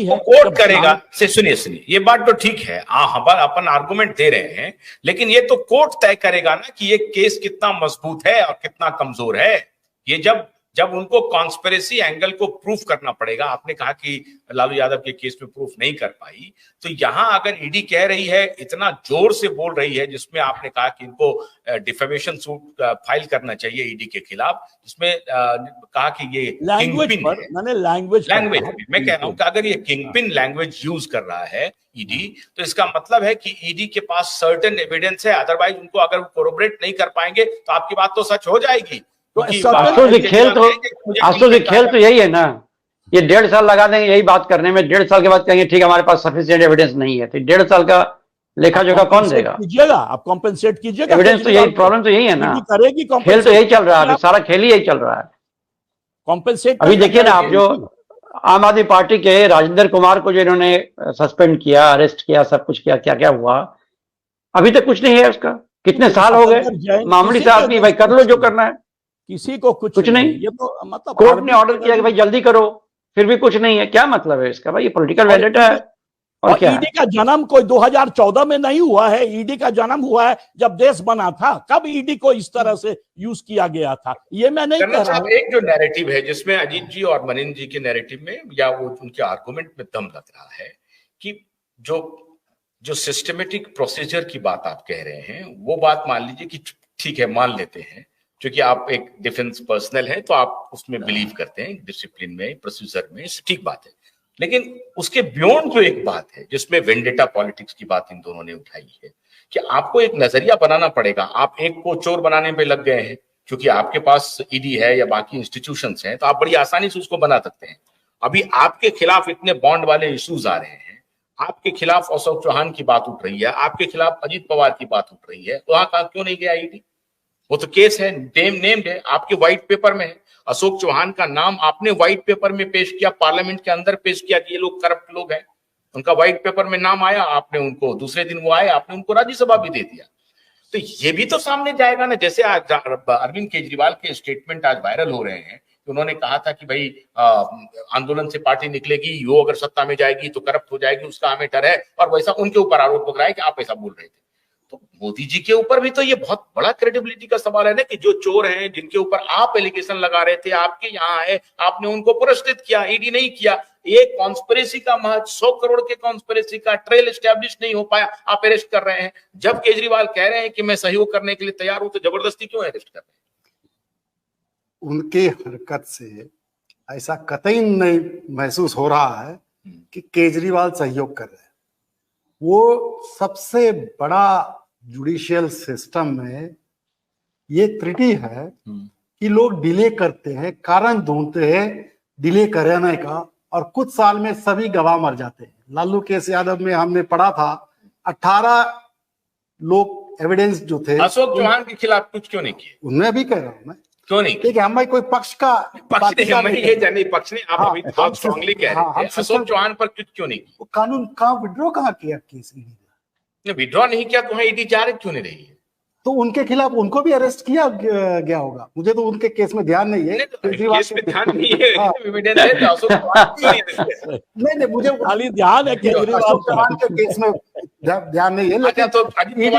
वो कोर्ट करेगा। से सुनिए ये बात तो ठीक है, हम अपन आर्गुमेंट दे रहे हैं, लेकिन ये तो कोर्ट तय करेगा ना कि ये केस कितना मजबूत है और कितना कमजोर है। ये जब जब उनको कॉन्स्पिरेसी एंगल को प्रूफ करना पड़ेगा। आपने कहा कि लालू यादव के केस में प्रूफ नहीं कर पाई, तो यहां अगर ईडी कह रही है, इतना जोर से बोल रही है, जिसमें आपने कहा कि इनको डिफेमेशन सूट फाइल करना चाहिए ईडी के खिलाफ, जिसमें कहा कि ये लैंग्वेज मैं कह रहा हूं कि अगर ये किंगपिन लैंग्वेज यूज कर रहा है ईडी, तो इसका मतलब है कि ईडी के पास सर्टेन एविडेंस है, अदरवाइज उनको अगर कोरोबरेट नहीं कर पाएंगे तो आपकी बात तो सच हो जाएगी। खेल तो यही है ना, ये 1.5 साल लगा देंगे यही बात करने में, 1.5 साल के बाद कहेंगे ठीक है हमारे पास सफिशिएंट एविडेंस नहीं है, तो 1.5 साल का लेखा जोखा कौन देगा? कीजिएगा आप, कॉम्पेंसेट कीजिएगा। एविडेंस तो यही, प्रॉब्लम तो यही है ना, करेगी। खेल तो यही चल रहा है, सारा खेल ही यही चल रहा है। कॉम्पेंसेट अभी देखिए ना आप, जो आम आदमी पार्टी के राजेंद्र कुमार को जो इन्होंने सस्पेंड किया, अरेस्ट किया, सब कुछ किया, क्या क्या हुआ, अभी तक कुछ नहीं है उसका। कितने साल हो गए? मामूली से आदमी, भाई कर लो जो करना है, किसी को कुछ नहीं। ये तो मतलब कोर्ट ने ऑर्डर किया कि भाई जल्दी करो, फिर भी कुछ नहीं है। क्या मतलब है इसका? भाई ये पॉलिटिकल वेंडेटा है। और क्या, ईडी का जन्म कोई 2014 में नहीं हुआ है, ईडी का जन्म हुआ है जब देश बना था। कब ईडी को इस तरह से यूज किया गया था, ये मैं नहीं कह रहा हूं। एक जो नैरेटिव है जिसमें अजीत जी और मनिंदर जी के नैरेटिव में या वो उनके आर्गुमेंट में दम लग रहा है कि जो सिस्टमेटिक प्रोसीजर की बात आप कह रहे हैं, वो बात मान लीजिए कि ठीक है, मान लेते हैं, क्योंकि आप एक डिफेंस पर्सनल हैं तो आप उसमें बिलीव करते हैं, डिसिप्लिन में, प्रोसीजर में, ठीक बात है। लेकिन उसके बियॉन्ड जो एक बात है जिसमें वेंडेटा पॉलिटिक्स की बात इन दोनों ने उठाई है, कि आपको एक नजरिया बनाना पड़ेगा। आप एक को चोर बनाने पे लग गए हैं क्योंकि आपके पास ईडी है या बाकी इंस्टीट्यूशंस हैं, तो आप बड़ी आसानी से उसको बना सकते हैं। अभी आपके खिलाफ इतने बॉन्ड वाले इश्यूज आ रहे हैं, आपके खिलाफ अशोक चौहान की बात उठ रही है, आपके खिलाफ अजीत पवार की बात उठ रही है, तो वहां कहा क्यों नहीं गया ईडी? वो तो केस है, नेम्ड है, आपके व्हाइट पेपर में है। अशोक चौहान का नाम आपने व्हाइट पेपर में पेश किया, पार्लियामेंट के अंदर पेश किया कि ये लोग करप्ट लोग हैं, उनका व्हाइट पेपर में नाम आया, आपने उनको दूसरे दिन वो आए, आपने उनको राज्यसभा भी दे दिया। तो ये भी तो सामने जाएगा ना। जैसे आज अरविंद केजरीवाल के स्टेटमेंट आज वायरल हो रहे हैं, उन्होंने कहा था कि भाई आंदोलन से पार्टी निकलेगी, वो अगर सत्ता में जाएगी तो करप्ट हो जाएगी, उसका हमें डर है, और वैसा उनके ऊपर आरोप लग रहा है कि आप ऐसा बोल रहे थे। तो मोदी जी के ऊपर भी तो ये बहुत बड़ा क्रेडिबिलिटी का सवाल है ना, कि जो चोर हैं, जिनके ऊपर आप एलिगेशन लगा रहे थे, आपके यहाँ है, आपने उनको पुरस्कृत किया, ईडी नहीं किया। एक कॉन्स्पिरेसी का महज 100 करोड़ के कॉन्स्पिरेसी का ट्रेल एस्टैब्लिश नहीं हो पाया, आप अरेस्ट कर रहे हैं। जब केजरीवाल कह रहे हैं कि मैं सहयोग करने के लिए तैयार हूं, तो जबरदस्ती क्यों अरेस्ट कर रहे हैं? उनके हरकत से ऐसा कतई नहीं महसूस हो रहा है कि केजरीवाल सहयोग कर रहे हैं। वो सबसे बड़ा जुडिशियल सिस्टम में ये त्रुटि है कि लोग डिले करते हैं, कारण ढूंढते हैं डिले कराने का, और कुछ साल में सभी गवाह मर जाते हैं। लालू केस यादव में हमने पढ़ा था 18 लोग एविडेंस जो थे, अशोक चौहान के खिलाफ कुछ क्यों नहीं किए? उनमें भी कह रहा हूं मैं, क्यों नहीं? ठीक है, हम भाई कोई पक्ष नहीं, ये जाने पक्ष नहीं, आप अभी बहुत स्ट्रांगली कह रहे हैं, अशोक चौहान पर क्यों नहीं? वो कानून कहाँ विड्रॉ कहाँ किया केस? विड्रॉ नहीं किया तो ईडी जांच क्यों नहीं रही है? तो उनके खिलाफ उनको भी अरेस्ट किया गया होगा। मुझे तो उनके केस में ध्यान नहीं है, केस में ध्यान नहीं है, एविडेंस है, तो अशोक चौहान नहीं, मुझे खाली ध्यान है केजरीवाल के केस में ध्यान नहीं है, लेकिन तो अजीत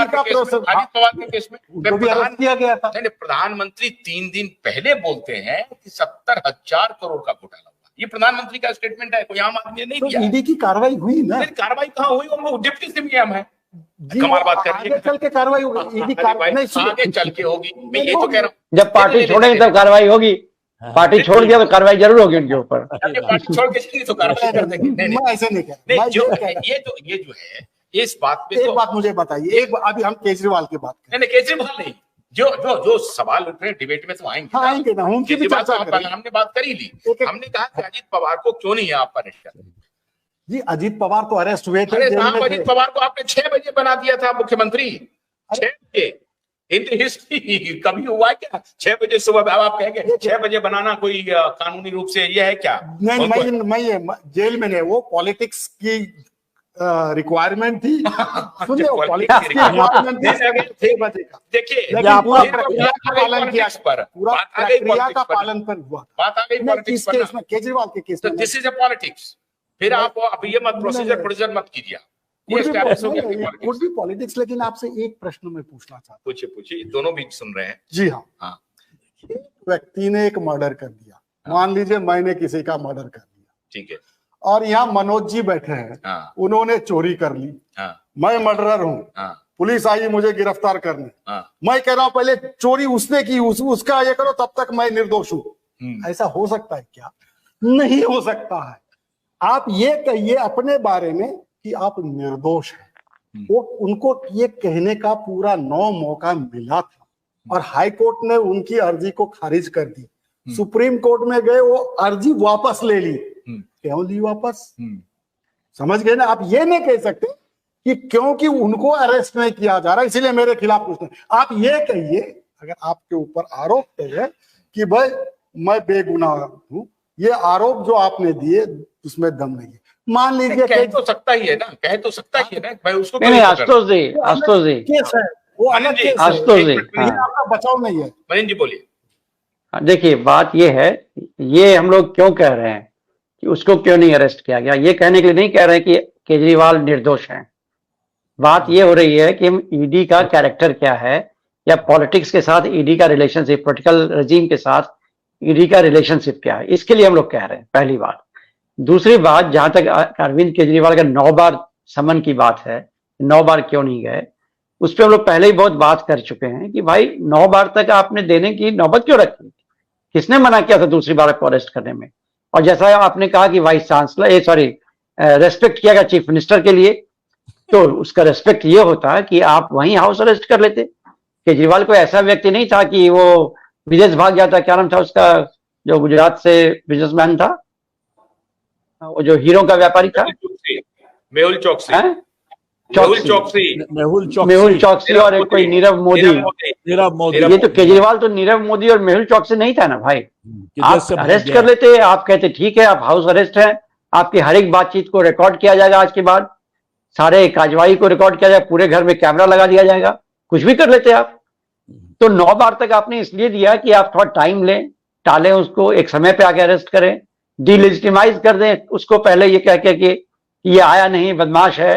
पवार के केस में अरेस्ट किया गया था। नहीं, प्रधानमंत्री 3 दिन पहले बोलते हैं कि 70,000 करोड़ का घोटाला हुआ। ये प्रधानमंत्री का स्टेटमेंट है, कोई आम आदमी ने नहीं दिया। ईडी की कार्रवाई हुई ना? कार्रवाई कहाँ हुई? वो डिप्टी सीएम है। कमाल बात कर रही है। चल के कार्रवाई होगी, ईडी कार्रवाई आगे चल के होगी, मैं ये तो कह रहा हूँ। जब पार्टी छोड़ेंगे तब कार्रवाई होगी, पार्टी छोड़ दिया तो कार्रवाई जरूर होगी उनके ऊपर। पार्टी छोड़ के तो कार्रवाई कर देंगे। मैं ऐसे नहीं कह रहा। ये जो है, इस बात पे एक बात मुझे बताइए, अभी हम केजरीवाल की बात करें। नहीं, केजरीवाल नहीं, जो सवाल उठ रहे हैं डिबेट में तो आएंगे ना, उनकी भी चर्चा करेंगे। हमने बात कर ही ली। हमने कहा कि अजीत पवार को क्यों नहीं है आप अरेस्ट कर रहे? जी, अजीत पवार तो अरेस्ट हुए थे। अजीत पवार को आपने 6 बजे बना दिया था मुख्यमंत्री। 6 बजे इन हिस्ट्री कभी हुआ है क्या? 6 बजे सुबह आप कहेंगे 6 बजे बनाना कोई कानूनी रूप से ये है क्या? नहीं, मैं जेल में नहीं, वो पॉलिटिक्स की रिक्वायरमेंट थी। सुनिए, पॉलिटिक्स की रिक्वायरमेंट थी 6 बजे का। देखिए, प्रक्रिया का पालन किया, पूरा प्रक्रिया का पालन पर हुआ। बात आ गई पॉलिटिक्स पर। केजरीवाल के केस में दिस इज अ पॉलिटिक्स। फिर आप अब ये मत प्रोसीजर प्रोसीजर मत कीजिए, ये एस्टैब्लिश हो गया कुछ भी पॉलिटिक्स। लेकिन आपसे एक प्रश्न मैं पूछना चाहता हूँ। पूछिए, दोनों भी सुन रहे हैं। जी हाँ। हाँ। व्यक्ति ने एक मर्डर कर दिया, मान लीजिए मैंने किसी का मर्डर कर दिया, ठीक है, और यहाँ मनोज जी बैठे हैं, हाँ, उन्होंने चोरी कर ली, हाँ, मैं मर्डरर हूँ, हाँ, पुलिस आई मुझे गिरफ्तार करने, हाँ, मैं कह रहा हूँ पहले चोरी उसने की, उसका ये करो, तब तक मैं निर्दोष हूँ। ऐसा हो सकता है क्या? नहीं हो सकता है। आप ये कहिए अपने बारे में कि आप निर्दोष हैं। वो उनको ये कहने का पूरा 9 मौका मिला था और हाई कोर्ट ने उनकी अर्जी को खारिज कर दी। सुप्रीम कोर्ट में गए, वो अर्जी वापस ले ली। क्यों ली वापस? समझ गए ना? आप ये नहीं कह सकते कि क्योंकि उनको अरेस्ट नहीं किया जा रहा इसलिए मेरे खिलाफ कुछ नहीं। आप ये कहिए, अगर आपके ऊपर आरोप है कि भाई मैं बेगुनाह हूं, ये आरोप जो आपने दिए उसमें दम नहीं है। मान लीजिए कह तो सकता ही है ना, कह तो सकता ही है ना भाई, उसको नहीं, आशुतोष जी केस है, वो अलग केस है, आशुतोष जी, आपका बचाव नहीं है। मनीष जी बोलिए। देखिए बात ये है, ये हम लोग क्यों कह रहे हैं कि उसको क्यों नहीं अरेस्ट किया गया, ये कहने के लिए नहीं कह रहे हैं कि केजरीवाल निर्दोष हैं। बात ये हो रही है कि ईडी का कैरेक्टर क्या है, या पॉलिटिक्स के साथ ईडी का रिलेशनशिप, पॉलिटिकल रजीम के साथ ईडी का रिलेशनशिप क्या है, इसके लिए हम लोग कह रहे हैं, पहली बात। दूसरी बात, जहां तक अरविंद केजरीवाल का 9 बार समन की बात है, 9 बार क्यों नहीं गए, उस पर हम लोग पहले ही बहुत बात कर चुके हैं कि भाई 9 बार तक आपने देने की नौबत क्यों रखी, किसने मना किया था दूसरी बार आपको अरेस्ट करने में? और जैसा आपने कहा कि वाइस चांसलर रेस्पेक्ट किया गया चीफ मिनिस्टर के लिए, तो उसका रेस्पेक्ट ये होता है कि आप वहीं हाउस अरेस्ट कर लेते। केजरीवाल कोई ऐसा व्यक्ति नहीं था कि वो विदेश भाग जाता। क्या नाम था उसका, जो गुजरात से बिजनेसमैन था, वो जो हीरो का व्यापारी था, मेहुल चौकसी, मेहुल चौकसी और एक कोई नीरव मोदी। ये तो केजरीवाल तो नीरव मोदी और मेहुल चौकसी नहीं था ना भाई। आप अरेस्ट कर लेते, आप कहते ठीक है आप हाउस अरेस्ट है, आपकी हर एक बातचीत को रिकॉर्ड किया जाएगा, आज के बाद सारे कार्यवाही को रिकॉर्ड किया जाएगा, पूरे घर में कैमरा लगा दिया जाएगा, कुछ भी कर लेते आप। तो 9 बार तक आपने इसलिए दिया कि आप थोड़ा टाइम लें, टालें उसको, एक समय पे आके अरेस्ट करें, डिलेजिटिमाइज कर दें उसको, पहले ये कह के कि ये आया नहीं, बदमाश है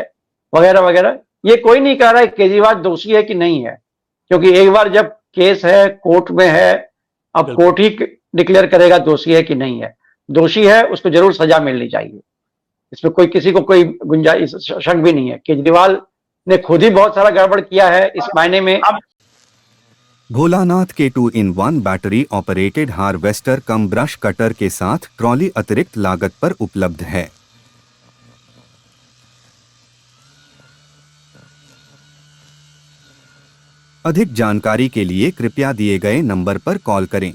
वगैरह वगैरह। ये कोई नहीं कह रहा है केजरीवाल दोषी है कि नहीं है, क्योंकि एक बार जब केस है, कोर्ट में है, अब कोर्ट ही डिक्लेयर करेगा दोषी है कि नहीं है। दोषी है उसको जरूर सजा मिलनी चाहिए, इसमें कोई किसी को कोई गुंजाइश शक भी नहीं है। केजरीवाल ने खुद ही बहुत सारा गड़बड़ किया है इस मायने में। भोलानाथ के 2-in-1 बैटरी ऑपरेटेड हार्वेस्टर कम ब्रश कटर के साथ ट्रॉली अतिरिक्त लागत पर उपलब्ध है। अधिक जानकारी के लिए कृपया दिए गए नंबर पर कॉल करें।